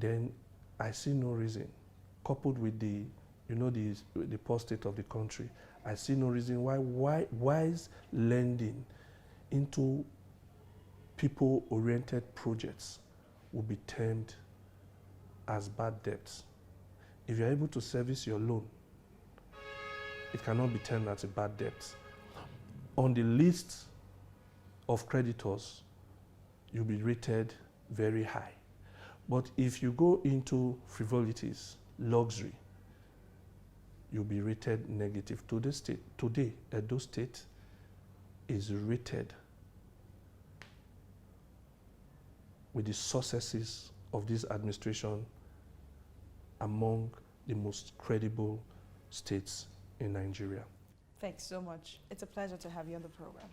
then I see no reason, coupled with the, the poor state of the country, I see no reason why wise lending into people-oriented projects will be termed as bad debts. If you're able to service your loan, it cannot be termed as a bad debt. On the list of creditors, you'll be rated very high. But if you go into frivolities, luxury, you'll be rated negative. Today, Edo State is rated with the successes of this administration among the most credible states in Nigeria. Thanks so much. It's a pleasure to have you on the program.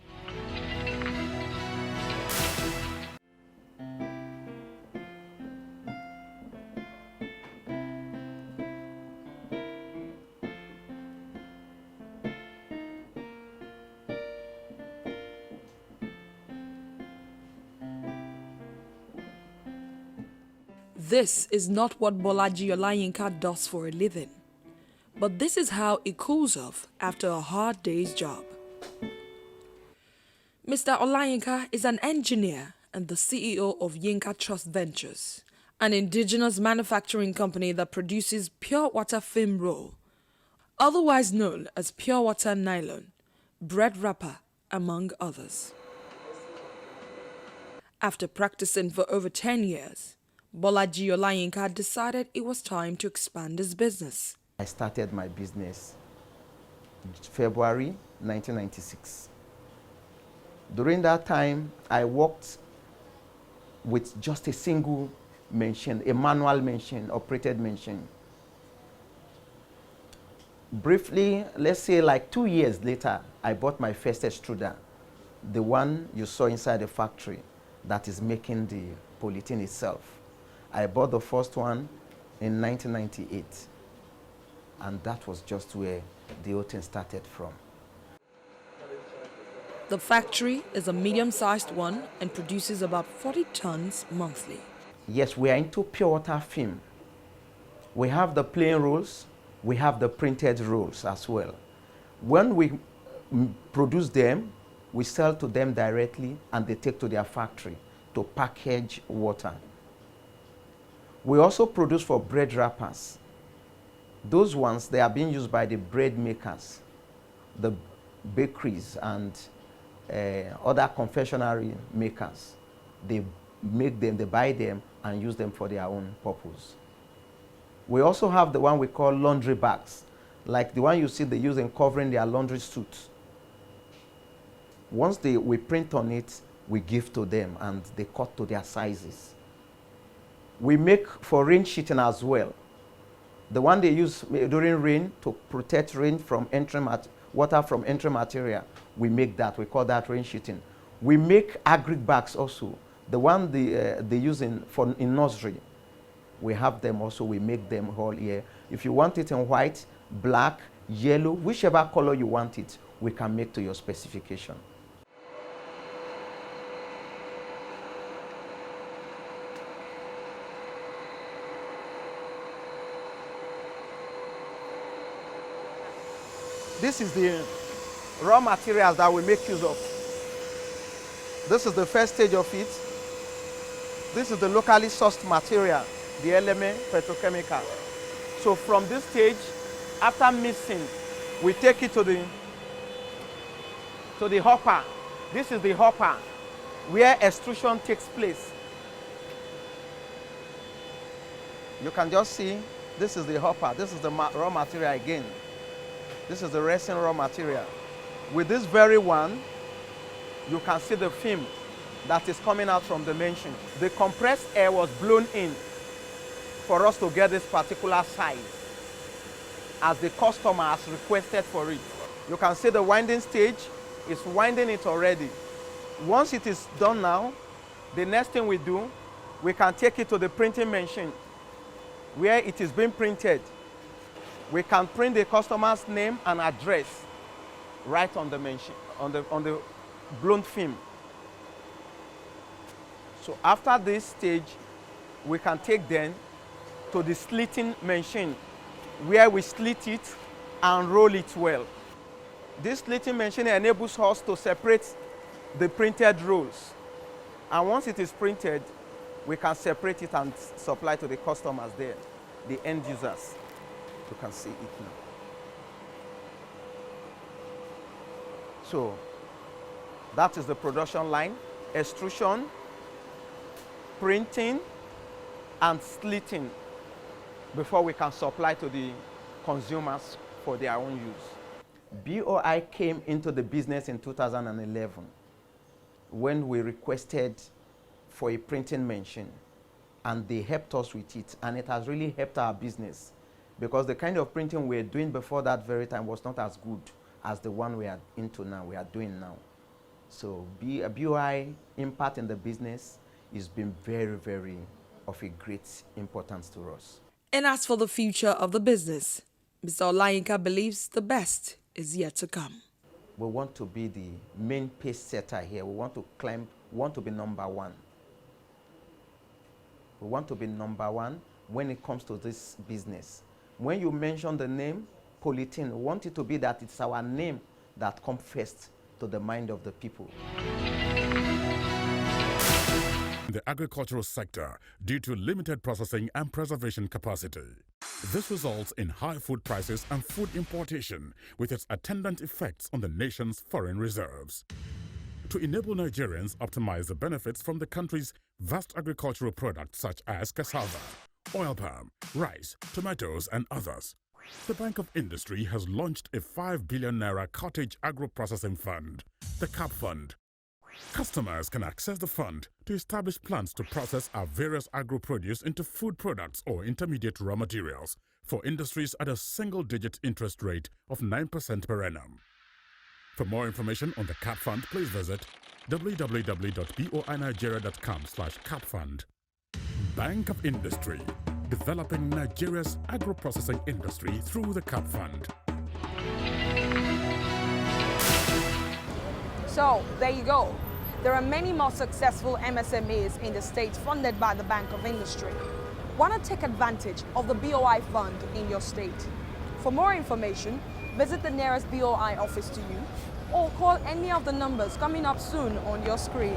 This is not what Bolaji Olayinka does for a living, but this is how he cools off after a hard day's job. Mr. Olayinka is an engineer and the CEO of Yinka Trust Ventures, an indigenous manufacturing company that produces pure water film roll, otherwise known as pure water nylon, bread wrapper, among others. After practicing for over 10 years, Bolaji Olayinka decided it was time to expand his business. I started my business in February 1996. During that time, I worked with just a single machine, a manual machine, operated machine. Briefly, let's say like 2 years later, I bought my first extruder, the one you saw inside the factory that is making the polythene itself. I bought the first one in 1998, and that was just where the whole thing started from. The factory is a medium-sized one and produces about 40 tons monthly. Yes, we are into pure water film. We have the plain rolls, we have the printed rolls as well. When we produce them, we sell to them directly and they take to their factory to package water. We also produce for bread wrappers. Those ones, they are being used by the bread makers, the bakeries and other confectionery makers. They make them, they buy them and use them for their own purpose. We also have the one we call laundry bags, like the one you see they use in covering their laundry suits. Once we print on it, we give to them and they cut to their sizes. We make for rain sheeting as well. The one they use during rain to protect rain from water from entering material, we make that. We call that rain sheeting. We make agric bags also. The one they use in nursery, we have them also. We make them all here. If you want it in white, black, yellow, whichever color you want it, we can make to your specification. This is the raw materials that we make use of. This is the first stage of it. This is the locally sourced material, the element petrochemical. So from this stage, after mixing, we take it to the hopper. This is the hopper where extrusion takes place. You can just see, this is the hopper. This is the raw material again. This is the resin raw material. With this very one, you can see the film that is coming out from the machine. The compressed air was blown in for us to get this particular size as the customer has requested for it. You can see the winding stage is winding it already. Once it is done now, the next thing we do, we can take it to the printing machine where it is being printed. We can print the customer's name and address right on the machine, on the blown film. So after this stage, we can take them to the slitting machine, where we slit it and roll it well. This slitting machine enables us to separate the printed rolls. And once it is printed, we can separate it and supply to the customers there, the end users. You can see it now. So that is the production line: extrusion, printing, and slitting before we can supply to the consumers for their own use. BOI came into the business in 2011 when we requested for a printing machine, and they helped us with it, and it has really helped our business, because the kind of printing we were doing before that very time was not as good as the one we are into now, we are doing now. So BOI impact in the business has been very, very of a great importance to us. And as for the future of the business, Mr. Olayinka believes the best is yet to come. We want to be the main pace setter here. We want to climb, we want to be number one. We want to be number one when it comes to this business. When you mention the name Polythene, we want it to be that it's our name that comes first to the mind of the people. In the agricultural sector, due to limited processing and preservation capacity. This results in high food prices and food importation, with its attendant effects on the nation's foreign reserves. To enable Nigerians optimize the benefits from the country's vast agricultural products such as cassava, oil palm, rice, tomatoes, and others, the Bank of Industry has launched a 5 billion naira cottage agro-processing fund, the CAP Fund. Customers can access the fund to establish plans to process our various agro-produce into food products or intermediate raw materials for industries at a single-digit interest rate of 9% per annum. For more information on the CAP Fund, please visit www.boinigeria.com/capfund. Bank of Industry, developing Nigeria's agro-processing industry through the CAP Fund. So, there you go. There are many more successful MSMEs in the state funded by the Bank of Industry. Want to take advantage of the BOI fund in your state? For more information, visit the nearest BOI office to you or call any of the numbers coming up soon on your screen.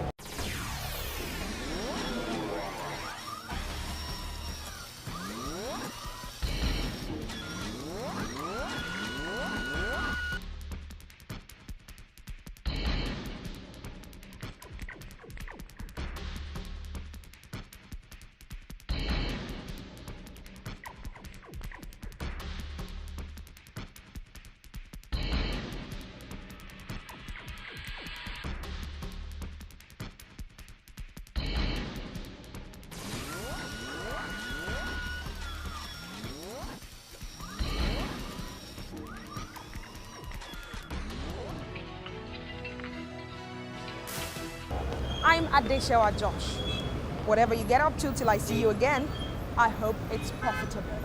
I'm Adeshewa Josh. Whatever you get up to till I see you again, I hope it's profitable.